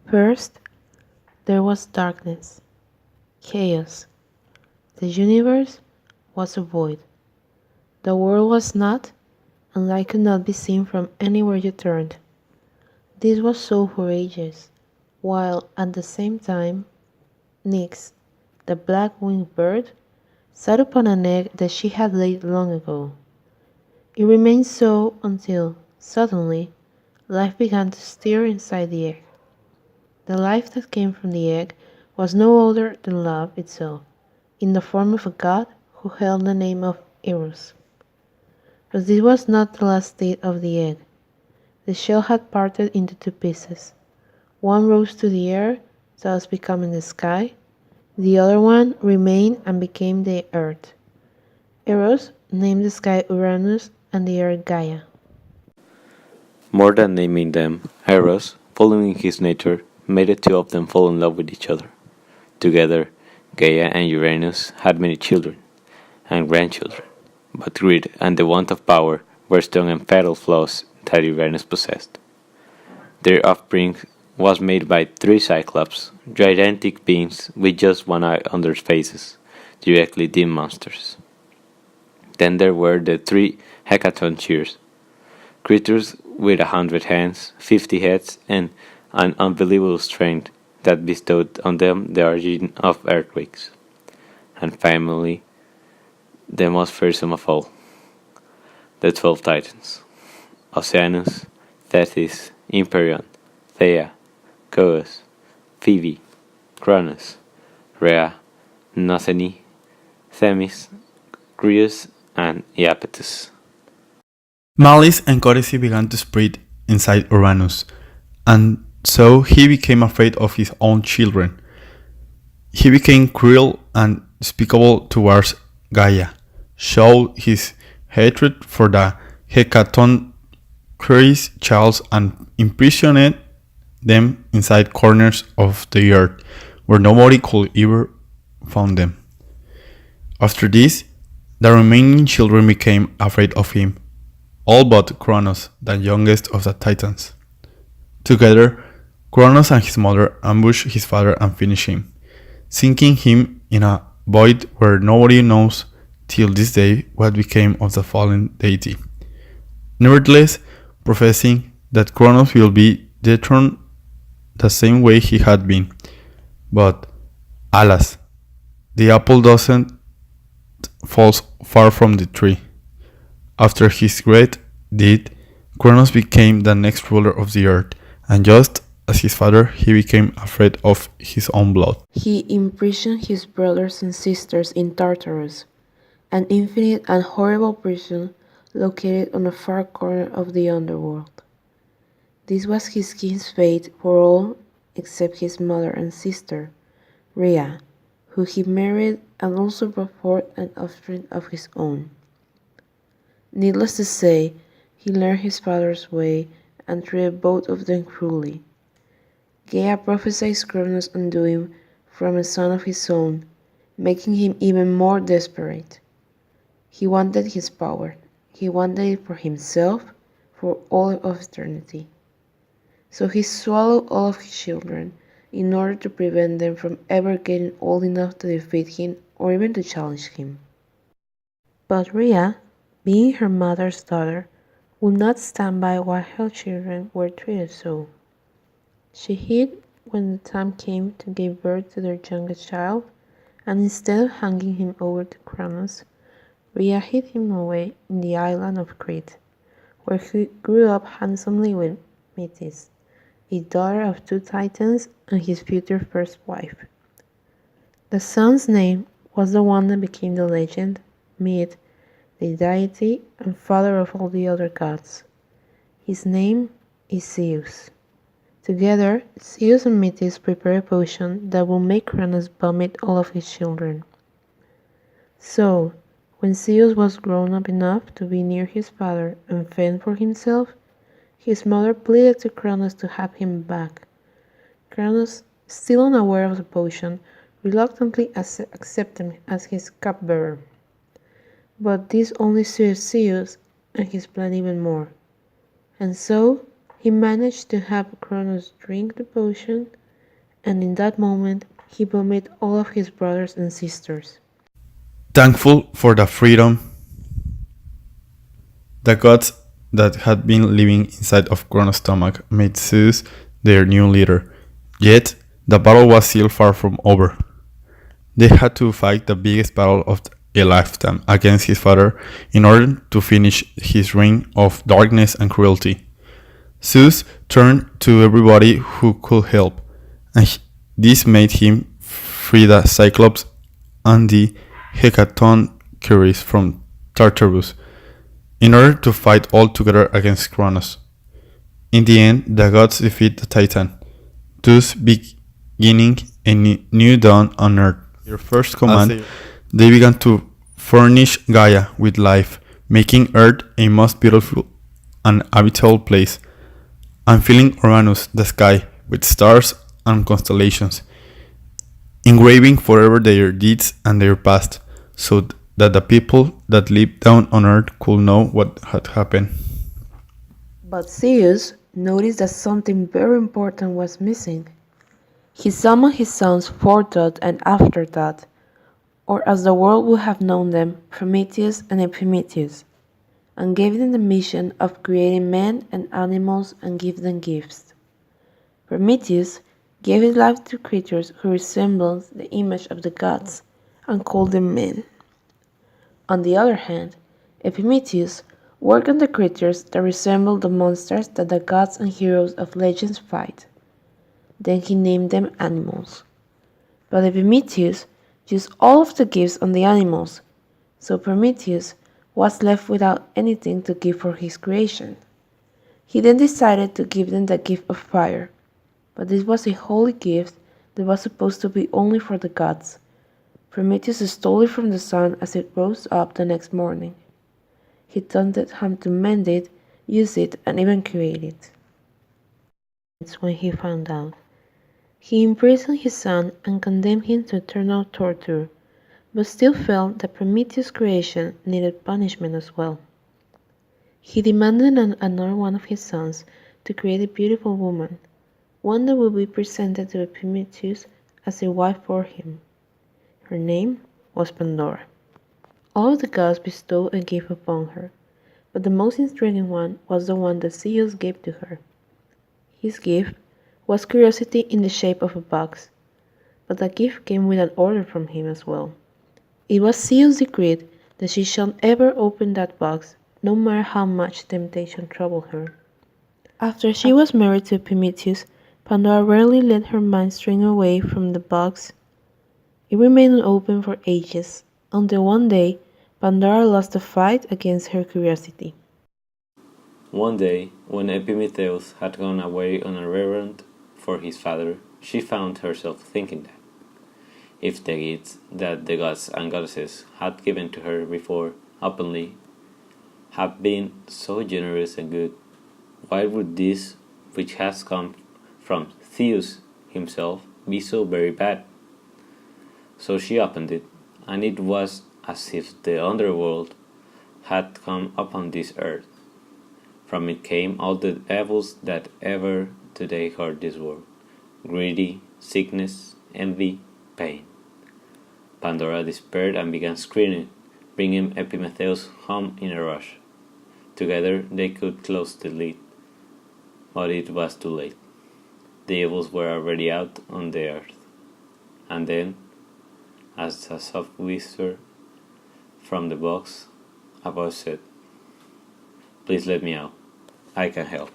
First, there was darkness, chaos. The universe was a void. The world was not, and light could not be seen from anywhere you turned. This was so for ages, while at the same time, Nyx, the black-winged bird, sat upon an egg that she had laid long ago. It remained so until, suddenly, life began to stir inside the egg. The life that came from the egg was no other than love itself, in the form of a god who held the name of Eros. But this was not the last state of the egg. The shell had parted into two pieces. One rose to the air, thus becoming the sky. The other one remained and became the earth. Eros named the sky Uranus and the earth Gaia. More than naming them, Eros, following his nature, made the two of them fall in love with each other. Together, Gaia and Uranus had many children and grandchildren, but greed and the want of power were strong and fatal flaws that Uranus possessed. Their offspring was made by three Cyclops, gigantic beings with just one eye on their faces, directly dim monsters. Then there were the three Hecatoncheires, creatures with 100 hands, 50 heads, and an unbelievable strength that bestowed on them the origin of earthquakes. And finally, the most fearsome of all, the 12 Titans: Oceanus, Tethys, Hyperion, Thea, Coeus, Phoebe, Cronus, Rhea, Gnothene, Themis, Crius, and Iapetus. Malice and courtesy began to spread inside Uranus, and so he became afraid of his own children. He became cruel and despicable towards Gaia, showed his hatred for the Hecatoncheires child, and imprisoned them inside corners of the earth where nobody could ever find them. After this, the remaining children became afraid of him, all but Kronos, the youngest of the Titans. Together, Kronos and his mother ambushed his father and finished him, sinking him in a void where nobody knows till this day what became of the fallen deity. Nevertheless, professing that Kronos will be dethroned the same way he had been. But, alas, the apple doesn't fall far from the tree. After his great deed, Kronos became the next ruler of the earth, and just as his father, he became afraid of his own blood. He imprisoned his brothers and sisters in Tartarus, an infinite and horrible prison located on a far corner of the underworld. This was his king's fate for all except his mother and sister, Rhea, who he married and also brought forth an offspring of his own. Needless to say, he learned his father's way and treated both of them cruelly. Gaia prophesied Cronus' undoing from a son of his own, making him even more desperate. He wanted his power. He wanted it for himself, for all of eternity. So he swallowed all of his children in order to prevent them from ever getting old enough to defeat him or even to challenge him. But Rhea, being her mother's daughter, would not stand by while her children were treated so. She hid when the time came to give birth to their youngest child, and instead of hanging him over to Kronos, Rhea hid him away in the island of Crete, where he grew up handsomely with Metis, a daughter of two Titans and his future first wife. The son's name was the one that became the legend, myth, the deity, and father of all the other gods. His name is Zeus. Together, Zeus and Metis prepare a potion that will make Kronos vomit all of his children. So, when Zeus was grown up enough to be near his father and fend for himself, his mother pleaded to Kronos to have him back. Kronos, still unaware of the potion, reluctantly accepted him as his cupbearer. But this only suited Zeus and his plan even more. And so, he managed to have Kronos drink the potion and in that moment he vomited all of his brothers and sisters. Thankful for the freedom, the gods that had been living inside of Kronos' stomach made Zeus their new leader. Yet, the battle was still far from over. They had to fight the biggest battle of a lifetime against his father in order to finish his reign of darkness and cruelty. Zeus turned to everybody who could help, and this made him free the Cyclops and the Hecatoncheires from Tartarus in order to fight all together against Kronos. In the end, the gods defeat the Titan, thus beginning a new dawn on Earth. Their first command, they began to furnish Gaia with life, making Earth a most beautiful and habitable place, and filling Uranus, the sky, with stars and constellations, engraving forever their deeds and their past, so that the people that lived down on Earth could know what had happened. But Zeus noticed that something very important was missing. He summoned his sons Forethought and Afterthought, or as the world would have known them, Prometheus and Epimetheus, and gave them the mission of creating men and animals and give them gifts. Prometheus gave his life to creatures who resembled the image of the gods and called them men. On the other hand, Epimetheus worked on the creatures that resembled the monsters that the gods and heroes of legends fight. Then he named them animals. But Epimetheus used all of the gifts on the animals, so Prometheus was left without anything to give for his creation. He then decided to give them the gift of fire, but this was a holy gift that was supposed to be only for the gods. Prometheus stole it from the sun as it rose up the next morning. He taunted him to mend it, use it, and even create it. That's when he found out. He imprisoned his son and condemned him to eternal torture, but still felt that Prometheus' creation needed punishment as well. He demanded another one of his sons to create a beautiful woman, one that would be presented to Prometheus as a wife for him. Her name was Pandora. All of the gods bestowed a gift upon her, but the most intriguing one was the one that Zeus gave to her. His gift was curiosity in the shape of a box, but the gift came with an order from him as well. It was Zeus' decree that she shall ever open that box, no matter how much temptation troubled her. After she was married to Prometheus, Pandora rarely let her mind stray away from the box. It remained open for ages, until one day Pandora lost the fight against her curiosity. One day, when Epimetheus had gone away on a errand for his father, she found herself thinking that if the gifts that the gods and goddesses had given to her before openly have been so generous and good, why would this, which has come from Zeus himself, be so very bad? So she opened it, and it was as if the underworld had come upon this earth. From it came all the evils that ever today hurt this world: greedy, sickness, envy, pain. Pandora despaired and began screaming, bringing Epimetheus home in a rush. Together they could close the lid, but it was too late. The evils were already out on the earth. And then, as a soft whisper from the box, a voice said, "Please let me out. I can help."